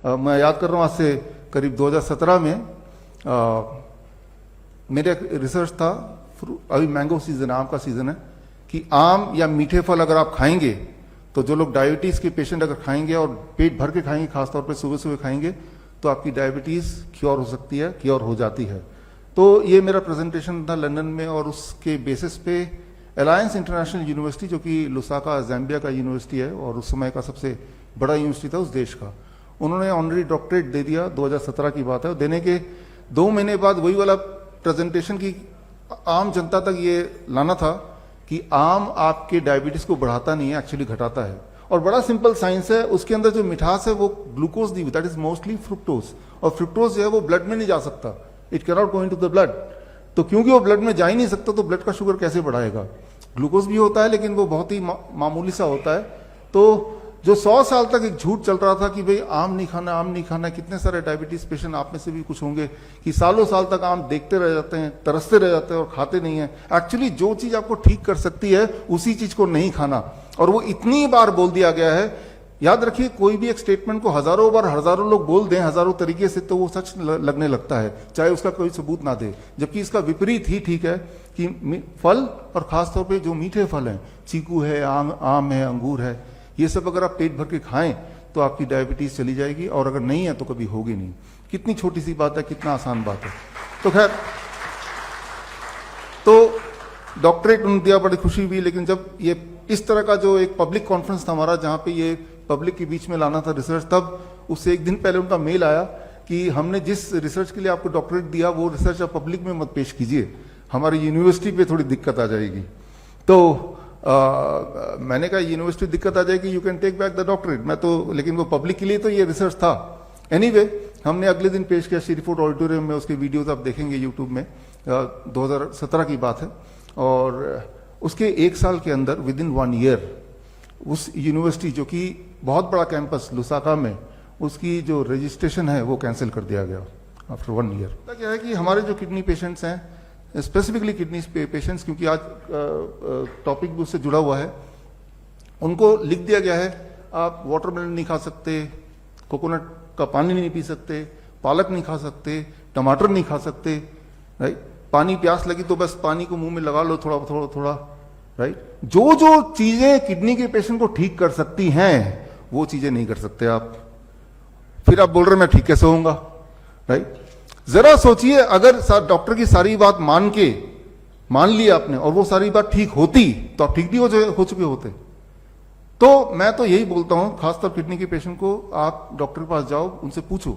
मैं याद कर रहा हूँ आज से करीब 2017 में मेरा एक रिसर्च था, अभी मैंगो सीजन, आम का सीजन है, कि आम या मीठे फल अगर आप खाएंगे तो जो लोग डायबिटीज के पेशेंट अगर खाएंगे और पेट भर के खाएंगे, खासतौर पे सुबह सुबह खाएंगे, तो आपकी डायबिटीज क्योर हो सकती है, क्योर हो जाती है। तो ये मेरा प्रेजेंटेशन था लंदन में, और उसके बेसिस पे अलायंस इंटरनेशनल यूनिवर्सिटी, जो कि लुसाका ज़ैम्बिया का यूनिवर्सिटी है और उस समय का सबसे बड़ा यूनिवर्सिटी था उस देश का, उन्होंने ऑनरी डॉक्टरेट दे दिया। 2017 की बात है। देने के 2 महीने बाद वही वाला प्रेजेंटेशन की आम जनता तक ये लाना था कि आम आपके डायबिटीज को बढ़ाता नहीं है, एक्चुअली घटाता है। और बड़ा सिंपल साइंस है, उसके अंदर जो मिठास है वो glucose the, that is mostly fructose, और फ्रुक्टोज जो है वो ब्लड में नहीं जा सकता, it can not go into the blood. तो क्योंकि वो ब्लड में जा ही नहीं सकता, तो ब्लड का शुगर कैसे बढ़ाएगा? ग्लूकोज भी होता है लेकिन वो बहुत ही मामूली सा होता है। तो जो 100 साल तक एक झूठ चल रहा था कि भाई आम नहीं खाना, आम नहीं खाना, कितने सारे डायबिटीज पेशेंट आप में से भी कुछ होंगे कि सालों साल तक आम देखते रह जाते हैं, तरसते रह जाते हैं और खाते नहीं है। एक्चुअली जो चीज आपको ठीक कर सकती है उसी चीज को नहीं खाना, और वो इतनी बार बोल दिया गया है। याद रखिए, कोई भी एक स्टेटमेंट को हजारों बार हजारों लोग बोल दें हजारों तरीके से, तो वो सच लगने लगता है, चाहे उसका कोई सबूत ना दे। जबकि इसका विपरीत ही ठीक है कि फल, और खासतौर पर जो मीठे फल हैं, चीकू है, आम है, अंगूर है, ये सब अगर आप पेट भर के खाएं तो आपकी डायबिटीज चली जाएगी, और अगर नहीं है तो कभी होगी नहीं। कितनी छोटी सी बात है, कितना आसान बात है। तो खैर, तो डॉक्टरेट उन्होंने दिया, बड़ी खुशी हुई। लेकिन जब ये इस तरह का जो एक पब्लिक कॉन्फ्रेंस था हमारा, जहां पे ये पब्लिक के बीच में लाना था रिसर्च, तब उससे एक दिन पहले उनका मेल आया कि हमने जिस रिसर्च के लिए आपको डॉक्टरेट दिया वो रिसर्च आप पब्लिक में मत पेश कीजिए, हमारी यूनिवर्सिटी पे थोड़ी दिक्कत आ जाएगी। तो मैंने कहा यूनिवर्सिटी दिक्कत आ जाएगी, you can take back the doctorate. मैं तो, लेकिन वो पब्लिक के लिए तो ये रिसर्च था। एनीवे, हमने अगले दिन पेश किया श्रीफोर्ड ऑडिटोरियम में, उसके वीडियोज आप देखेंगे यूट्यूब में, 2017 की बात है। और उसके 1 साल के अंदर, विद इन 1 ईयर, उस यूनिवर्सिटी जो कि बहुत बड़ा कैंपस लुसाका में, उसकी जो रजिस्ट्रेशन है वो कैंसिल कर दिया गया आफ्टर 1 ईयर। क्या है कि हमारे जो किडनी पेशेंट्स हैं, स्पेसिफिकली किडनी पेशेंट्स, क्योंकि आज टॉपिक भी उससे जुड़ा हुआ है, उनको लिख दिया गया है आप वाटरमेलन नहीं खा सकते, कोकोनट का पानी नहीं पी सकते, पालक नहीं खा सकते, टमाटर नहीं खा सकते, राइट? पानी, प्यास लगी तो बस पानी को मुंह में लगा लो थोड़ा थोड़ा थोड़ा, राइट? जो जो चीजें किडनी के पेशेंट को ठीक कर सकती हैं वो चीजें नहीं कर सकते आप। फिर आप बोल रहे मैं ठीक कैसे होऊंगा, राइट? जरा सोचिए, अगर डॉक्टर की सारी बात मान ली आपने और वो सारी बात ठीक होती तो आप ठीक भी हो चुके होते। तो मैं तो यही बोलता हूं, खासतौर किडनी के पेशेंट को, आप डॉक्टर के पास जाओ, उनसे पूछो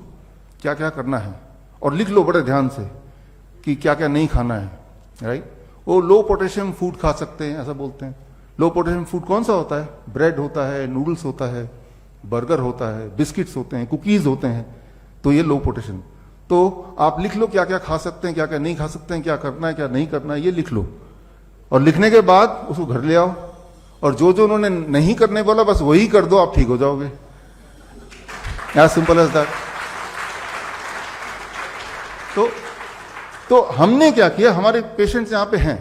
क्या क्या करना है, और लिख लो बड़े ध्यान से कि क्या क्या नहीं खाना है, राइट? वो लो पोटेशियम फूड खा सकते हैं, ऐसा बोलते हैं। लो पोटेशियम फूड कौन सा होता है? ब्रेड होता है, नूडल्स होता है, बर्गर होता है, बिस्किट्स होते हैं, कुकीज होते हैं, तो ये लो पोटेशियम। तो आप लिख लो क्या क्या खा सकते हैं, क्या क्या नहीं खा सकते हैं, क्या करना है, क्या नहीं करना है, ये लिख लो। और लिखने के बाद उसको घर ले आओ, और जो जो उन्होंने नहीं करने बोला बस वही कर दो, आप ठीक हो जाओगे। As simple as that. तो हमने क्या किया, हमारे पेशेंट्स यहां पे हैं,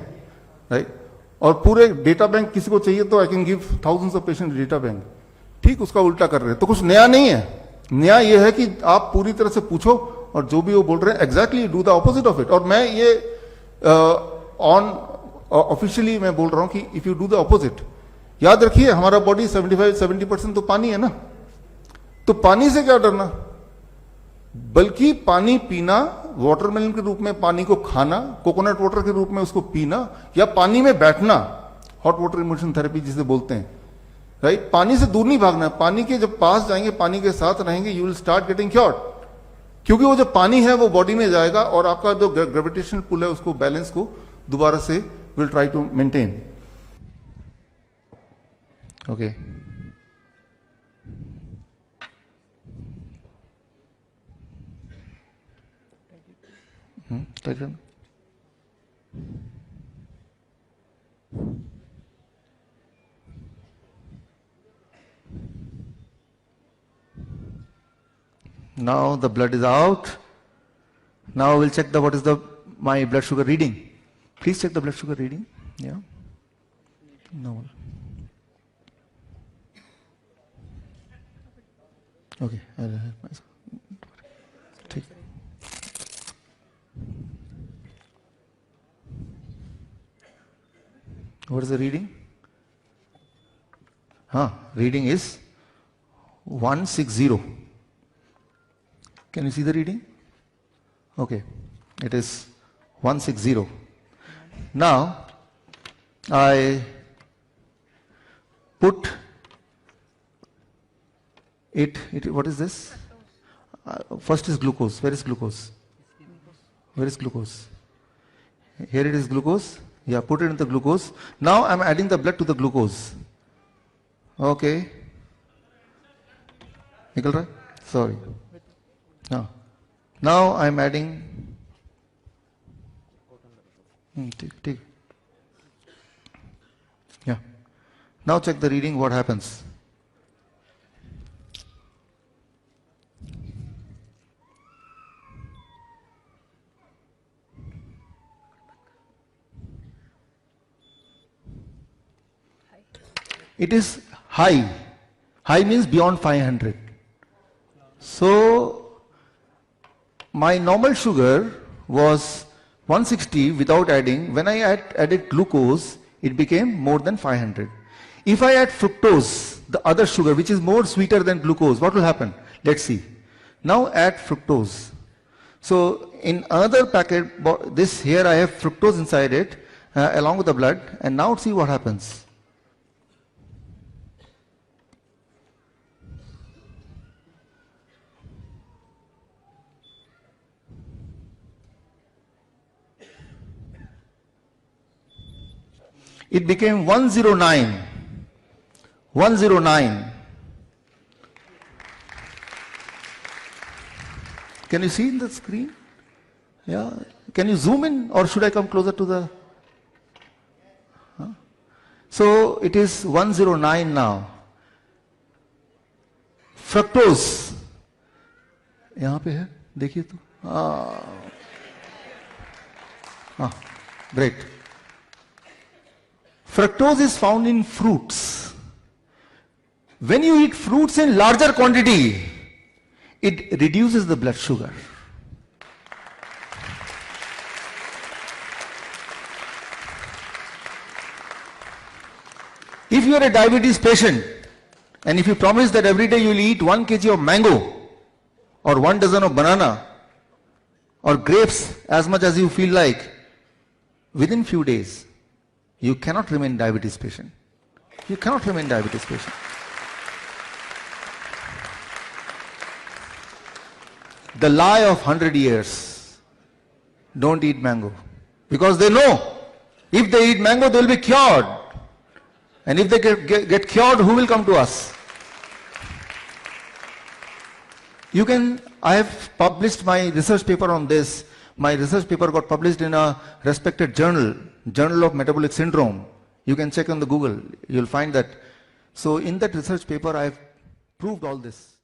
राइट? और पूरे डेटा बैंक किसी को चाहिए तो I can give thousands of patient data bank. ठीक उसका उल्टा कर रहे हैं, तो कुछ नया नहीं है। नया ये है कि आप पूरी तरह से पूछो, और जो भी वो बोल रहे हैं exactly do the opposite of it. और मैं ये ऑफिशियली मैं बोल रहा हूं कि if you do the opposite, याद रखिए हमारा बॉडी 75-70% तो पानी है ना, तो पानी से क्या डरना, बल्कि पानी पीना, वाटरमेलन के रूप में पानी को खाना, कोकोनट वाटर के रूप में उसको पीना, या पानी में बैठना, हॉट वाटर इमर्शन थेरेपी जिसे बोलते हैं, राइट? पानी से दूर नहीं भागना, पानी के जब पास जाएंगे, पानी के साथ रहेंगे, you will start getting cured. क्योंकि वो जो पानी है वो बॉडी में जाएगा और आपका जो ग्रेविटेशनल पुल है उसको, बैलेंस को दोबारा से will try to maintain. Okay, now the blood is out. Now we'll check what is my blood sugar reading. Please check the blood sugar reading. Yeah. No. Okay. What is the reading? Reading is 160. Can you see the reading? Okay, it is 160. Now, I put it, what is this? First is glucose. Where is glucose? Where is glucose? Here it is glucose. Yeah, put it in the glucose. Now I am adding the blood to the glucose. Okay. Nikal raha? Sorry. Now I am adding. Take. Yeah. Now check the reading, what happens. It is high. High means beyond 500. So, my normal sugar was 160 without adding. When I added glucose, it became more than 500. If I add fructose, the other sugar, which is more sweeter than glucose, what will happen? Let's see. Now add fructose. So, in another packet, this here I have fructose inside it, along with the blood, and now see what happens. It became 109. 109. Can you see in the screen? Yeah. Can you zoom in, or should I come closer to the? So it is 109 now. Fructose. यहाँ पे है, देखिए तो. Great. Fructose is found in fruits. When you eat fruits in larger quantity, it reduces the blood sugar. If you are a diabetes patient, and if you promise that every day you will eat 1 kg of mango, or 1 dozen of banana, or grapes as much as you feel like, within few days, you cannot remain diabetes patient. You cannot remain diabetes patient. The lie of 100 years. Don't eat mango. Because they know, if they eat mango, they will be cured. And if they get cured, who will come to us? I have published my research paper on this. My research paper got published in a respected journal, Journal of Metabolic Syndrome. You can check on the Google. You'll find that. So in that research paper, I have proved all this.